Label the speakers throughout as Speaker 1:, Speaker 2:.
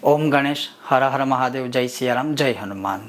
Speaker 1: ओम गणेश, हर हर महादेव, जय सियाराम, जय हनुमान।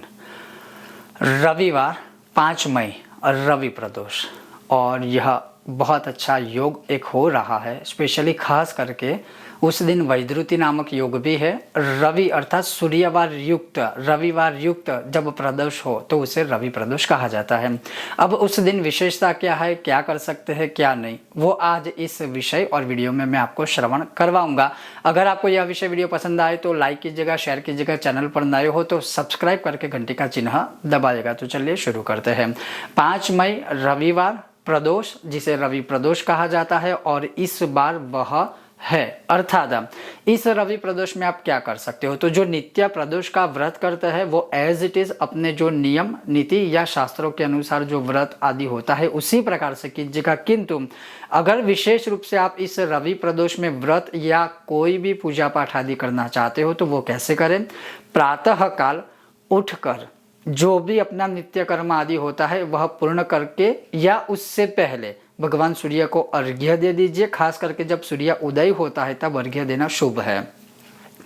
Speaker 1: रविवार 5 मई रवि प्रदोष, और यह बहुत अच्छा योग एक हो रहा है। स्पेशली खास करके उस दिन वैद्युति नामक योग भी है। रवि अर्थात सूर्यवार युक्त, रविवार युक्त जब प्रदोष हो तो उसे रवि प्रदोष कहा जाता है। अब उस दिन विशेषता क्या है, क्या कर सकते हैं, क्या नहीं, वो आज इस विषय और वीडियो में मैं आपको श्रवण करवाऊंगा। अगर आपको यह विषय वीडियो पसंद आए तो लाइक कीजिएगा, शेयर कीजिएगा, चैनल पर नए हो तो सब्सक्राइब करके घंटी का चिन्ह दबाइएगा। तो चलिए शुरू करते हैं। 5 मई रविवार प्रदोष, जिसे रवि प्रदोष कहा जाता है, और इस बार वह है अर्थात इस रवि प्रदोष में आप क्या कर सकते हो। तो जो नित्य प्रदोष का व्रत करते हैं वो एज इट इज अपने जो नियम नीति या शास्त्रों के अनुसार जो व्रत आदि होता है उसी प्रकार से कीजिएगा। किंतु अगर विशेष रूप से आप इस रवि प्रदोष में व्रत या कोई भी पूजा पाठ आदि करना चाहते हो तो वो कैसे करें। प्रातः काल उठकर जो भी अपना नित्य कर्म आदि होता है वह पूर्ण करके या उससे पहले भगवान सूर्य को अर्घ्य दे दीजिए। खास करके जब सूर्य उदय होता है तब अर्घ्य देना शुभ है,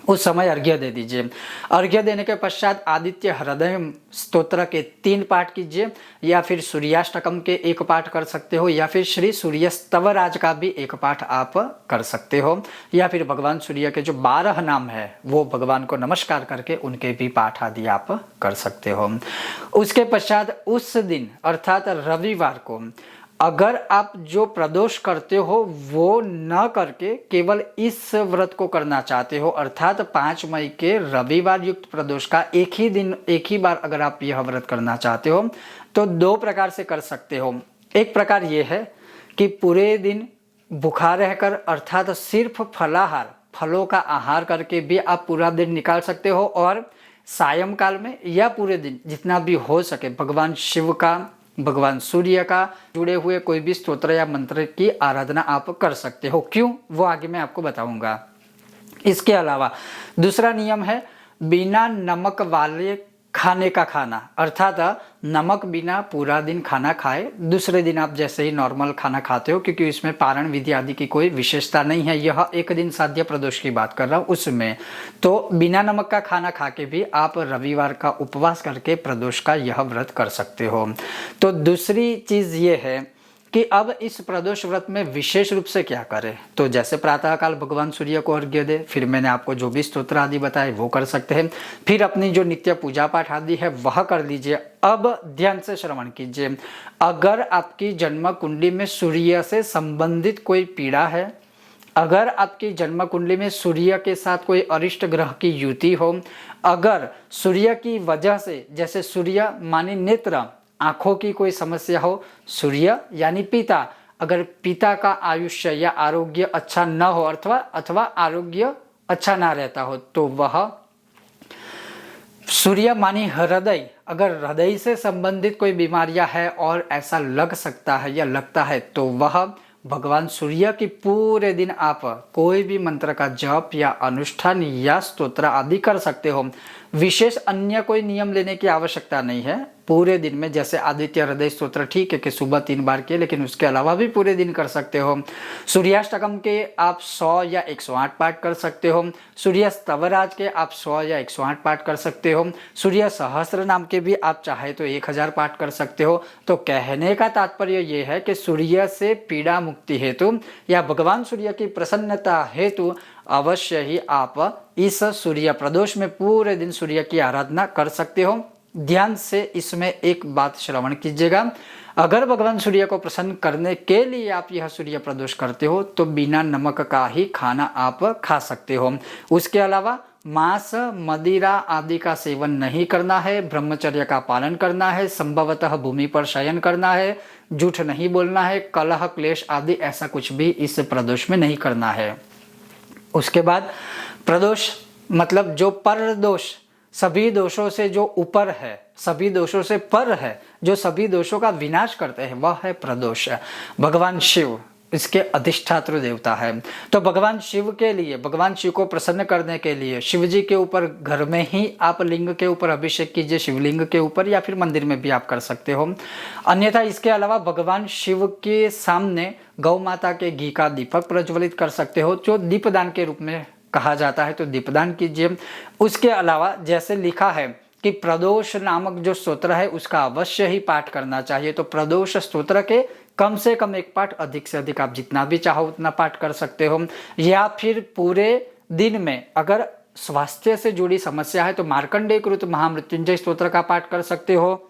Speaker 1: उस समय अर्घ्य दे दीजिए। अर्घ्य देने के पश्चात आदित्य हृदय स्तोत्र के 3 पाठ कीजिए, या फिर सूर्याष्टकम के 1 पाठ कर सकते हो, या फिर श्री सूर्य स्तवराज का भी 1 पाठ आप कर सकते हो, या फिर भगवान सूर्य के जो 12 नाम है वो भगवान को नमस्कार करके उनके भी पाठ आदि आप कर सकते हो। उसके पश्चात उस दिन अर्थात रविवार को अगर आप जो प्रदोष करते हो वो न करके केवल इस व्रत को करना चाहते हो, अर्थात 5 मई के रविवार युक्त प्रदोष का एक ही दिन एक ही बार अगर आप यह व्रत करना चाहते हो तो 2 प्रकार से कर सकते हो। एक प्रकार ये है कि पूरे दिन भूखा रहकर अर्थात सिर्फ फलाहार, फलों का आहार करके भी आप पूरा दिन निकाल सकते हो, और सायंकाल में या पूरे दिन जितना भी हो सके भगवान शिव का, भगवान सूर्य का जुड़े हुए कोई भी स्तोत्र या मंत्र की आराधना आप कर सकते हो। क्यों, वो आगे मैं आपको बताऊंगा। इसके अलावा दूसरा नियम है बिना नमक वाले खाने का खाना, अर्थात नमक बिना पूरा दिन खाना खाए। दूसरे दिन आप जैसे ही नॉर्मल खाना खाते हो, क्योंकि इसमें पारण विधि आदि की कोई विशेषता नहीं है, यह एक दिन साध्य प्रदोष की बात कर रहा हूँ उसमें। तो बिना नमक का खाना खा के भी आप रविवार का उपवास करके प्रदोष का यह व्रत कर सकते हो। तो दूसरी चीज़ ये है कि अब इस प्रदोष व्रत में विशेष रूप से क्या करें। तो जैसे प्रातःकाल भगवान सूर्य को अर्घ्य दे, फिर मैंने आपको जो भी स्तोत्र आदि बताए वो कर सकते हैं, फिर अपनी जो नित्य पूजा पाठ आदि है वह कर लीजिए। अब ध्यान से श्रवण कीजिए। अगर आपकी जन्म कुंडली में सूर्य से संबंधित कोई पीड़ा है, अगर आपकी जन्म कुंडली में सूर्य के साथ कोई अरिष्ट ग्रह की युति हो, अगर सूर्य की वजह से, जैसे सूर्य मानी नेत्र, आंखों की कोई समस्या हो, सूर्य यानी पिता, अगर पिता का आयुष्य या आरोग्य अच्छा न हो अथवा आरोग्य अच्छा ना रहता हो, तो वह सूर्य मानी हृदय, अगर हृदय से संबंधित कोई बीमारियां है और ऐसा लग सकता है या लगता है तो वह भगवान सूर्य की पूरे दिन आप कोई भी मंत्र का जप या अनुष्ठान या स्तोत्र आदि कर सकते हो। विशेष अन्य कोई नियम लेने की आवश्यकता नहीं है। पूरे दिन में जैसे आदित्य हृदय स्तोत्र ठीक है कि सुबह 3 बार किए, लेकिन उसके अलावा भी पूरे दिन कर सकते हो। सूर्याष्टकम के आप 100 या 108 पाठ कर सकते हो। सूर्य स्तवराज के आप 100 या 108 पाठ कर सकते हो। सूर्य सहस्त्र नाम के भी आप चाहे तो 1000 पाठ कर सकते हो। तो कहने का तात्पर्य ये है कि सूर्य से पीड़ा मुक्ति हेतु या भगवान सूर्य की प्रसन्नता हेतु अवश्य ही आप इस सूर्य प्रदोष में पूरे दिन सूर्य की आराधना कर सकते हो। ध्यान से इसमें एक बात श्रवण कीजिएगा। अगर भगवान सूर्य को प्रसन्न करने के लिए आप यह सूर्य प्रदोष करते हो तो बिना नमक का ही खाना आप खा सकते हो। उसके अलावा मांस, मदिरा आदि का सेवन नहीं करना है, ब्रह्मचर्य का पालन करना है, संभवतः भूमि पर शयन करना है, झूठ नहीं बोलना है, कलह क्लेश आदि ऐसा कुछ भी इस प्रदोष में नहीं करना है। उसके बाद प्रदोष मतलब जो पर दोष, सभी दोषों से जो ऊपर है, सभी दोषों से पर है, जो सभी दोषों का विनाश करते हैं, वह है प्रदोष। भगवान शिव इसके अधिष्ठात्र देवता है। तो भगवान शिव के लिए, भगवान शिव को प्रसन्न करने के लिए शिव जी के ऊपर घर में ही आप लिंग के ऊपर अभिषेक कीजिए, शिवलिंग के ऊपर, या फिर मंदिर में भी आप कर सकते हो। अन्यथा इसके अलावा भगवान शिव के सामने गौ माता के घी का दीपक प्रज्वलित कर सकते हो, जो दीपदान के रूप में कहा जाता है तो दीपदान कीजिए। उसके अलावा जैसे लिखा है कि प्रदोष नामक जो स्तोत्र है उसका अवश्य ही पाठ करना चाहिए। तो प्रदोष स्तोत्र के कम से कम एक पाठ, अधिक से अधिक आप जितना भी चाहो उतना पाठ कर सकते हो। या फिर पूरे दिन में अगर स्वास्थ्य से जुड़ी समस्या है तो मार्कंडेय कृत महामृत्युंजय स्तोत्र का पाठ कर सकते हो।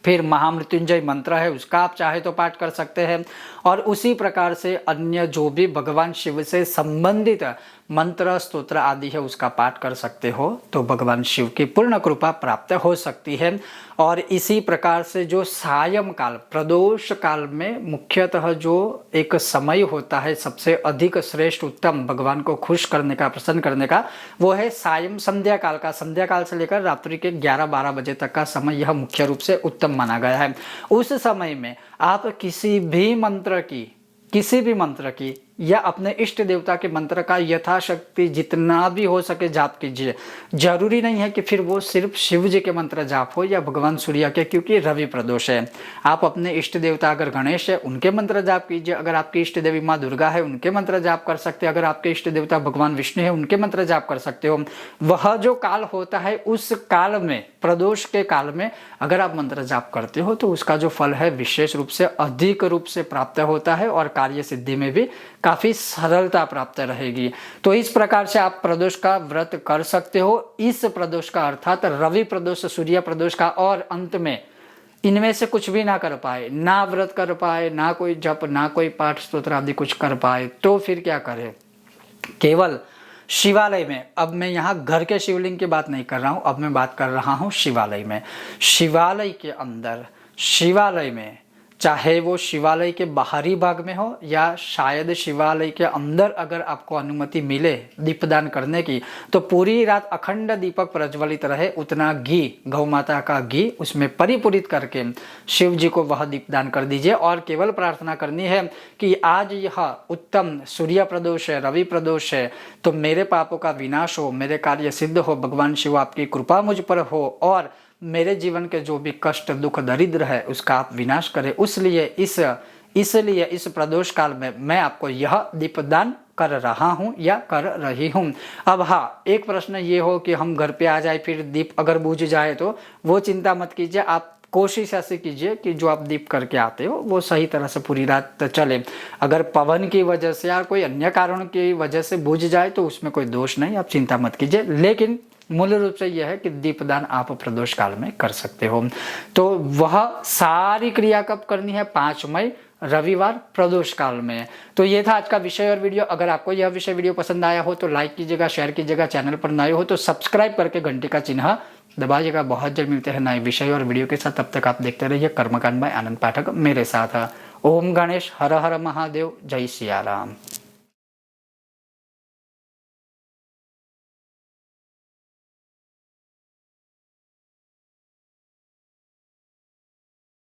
Speaker 1: फिर महामृत्युंजय मंत्र है उसका आप चाहे तो पाठ कर सकते हैं। और उसी प्रकार से अन्य जो भी भगवान शिव से संबंधित मंत्र स्तोत्र आदि है उसका पाठ कर सकते हो, तो भगवान शिव की पूर्ण कृपा प्राप्त हो सकती है। और इसी प्रकार से जो सायं काल, प्रदोष काल में मुख्यतः जो एक समय होता है सबसे अधिक श्रेष्ठ उत्तम भगवान को खुश करने का, प्रसन्न करने का, वो है सायं संध्या काल का। संध्या काल से लेकर रात्रि के 11-12 बजे तक का समय यह मुख्य रूप से उत्तम माना गया है। उस समय में आप किसी भी मंत्र की या अपने इष्ट देवता के मंत्र का यथाशक्ति जितना भी हो सके जाप कीजिए। जरूरी नहीं है कि फिर वो सिर्फ शिव जी के मंत्र जाप हो या भगवान सूर्य के, क्योंकि रवि प्रदोष है। आप अपने इष्ट देवता अगर गणेश है उनके मंत्र जाप कीजिए, अगर आपकी इष्ट देवी माँ दुर्गा है उनके मंत्र जाप कर सकते हैं, अगर आपके इष्ट देवता भगवान विष्णु है उनके मंत्र जाप कर सकते हो। वह जो काल होता है उस काल में, प्रदोष के काल में अगर आप मंत्र जाप करते हो तो उसका जो फल है विशेष रूप से अधिक रूप से प्राप्त होता है और कार्य सिद्धि में भी काफी सरलता प्राप्त रहेगी। तो इस प्रकार से आप प्रदोष का व्रत कर सकते हो। इस प्रदोष का अर्थात रवि प्रदोष, सूर्य प्रदोष का, और अंत में इनमें से कुछ भी ना कर पाए, ना व्रत कर पाए, ना कोई जप, ना कोई पाठ स्तोत्र आदि कुछ कर पाए, तो फिर क्या करें? केवल शिवालय में, अब मैं यहाँ घर के शिवलिंग की बात नहीं कर रहा हूँ, अब मैं बात कर रहा हूँ शिवालय में। शिवालय के अंदर, शिवालय में, चाहे वो शिवालय के बाहरी भाग में हो या शायद शिवालय के अंदर अगर आपको अनुमति मिले दीपदान करने की, तो पूरी रात अखंड दीपक प्रज्वलित रहे, उतना घी, गौ माता का घी उसमें परिपूरित करके शिव जी को वह दीपदान कर दीजिए। और केवल प्रार्थना करनी है कि आज यह उत्तम सूर्य प्रदोष है, रवि प्रदोष है, तो मेरे पापों का विनाश हो, मेरे कार्य सिद्ध हो, भगवान शिव आपकी कृपा मुझ पर हो और मेरे जीवन के जो भी कष्ट, दुख, दरिद्र है उसका आप विनाश करें। इसलिए इस प्रदोष काल में मैं आपको यह दीपदान कर रहा हूँ या कर रही हूँ। अब हाँ, एक प्रश्न ये हो कि हम घर पे आ जाए फिर दीप अगर बुझ जाए, तो वो चिंता मत कीजिए। आप कोशिश ऐसे कीजिए कि जो आप दीप करके आते हो वो सही तरह से पूरी रात चले। अगर पवन की वजह से या कोई अन्य कारण की वजह से बुझ जाए तो उसमें कोई दोष नहीं, आप चिंता मत कीजिए। लेकिन मूल रूप से यह है कि दीपदान आप प्रदोष काल में कर सकते हो। तो वह सारी क्रिया कब करनी है? 5 मई रविवार प्रदोष काल में। तो ये था आज का विषय और वीडियो। अगर आपको यह विषय वीडियो पसंद आया हो तो लाइक कीजिएगा, शेयर कीजिएगा, चैनल पर नए हो तो सब्सक्राइब करके घंटी का चिन्ह दबाइएगा। बहुत जल्द मिलते हैं नए विषय और वीडियो के साथ, तब तक आप देखते रहिए कर्मकांड बाय आनंद पाठक मेरे साथ। ओम गणेश, हर हर महादेव, जय सिया राम।